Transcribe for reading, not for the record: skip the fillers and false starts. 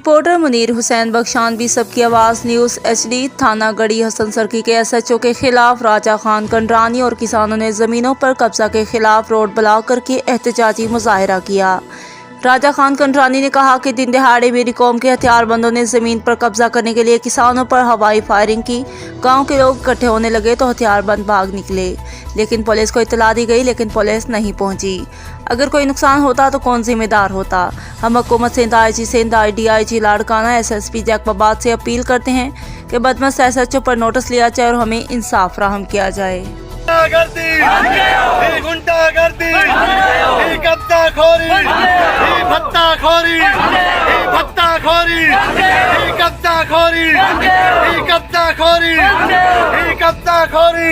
Reporter Munir Hussain बख्शानवी सबकी आवाज़ news HD। थाना गढ़ी हसन सर्की के SHO के खिलाफ राजा खान कंडरानी और किसानों ने ज़मीनों पर कब्जा के खिलाफ रोड ब्लॉक करके एहतजाजी मुजाहरा किया। राजा खान कंडरानी ने कहा कि दिन दहाड़े मेरी कौम के हथियारबंदों ने ज़मीन पर कब्जा करने के लिए किसानों पर हवाई फायरिंग की। गांव के लोग इकट्ठे होने लगे तो हथियारबंद भाग निकले, लेकिन पुलिस को इत्तला दी गई, लेकिन पुलिस नहीं पहुंची। अगर कोई नुकसान होता तो कौन जिम्मेदार होता। हम हुकूमत Sindh, IG Sindh, DIG Larkana, SSP Jacobabad से अपील करते हैं कि बदमस्त SHO पर नोटिस लिया जाए और हमें इंसाफ फराहम किया जाए। कब्जा खोरी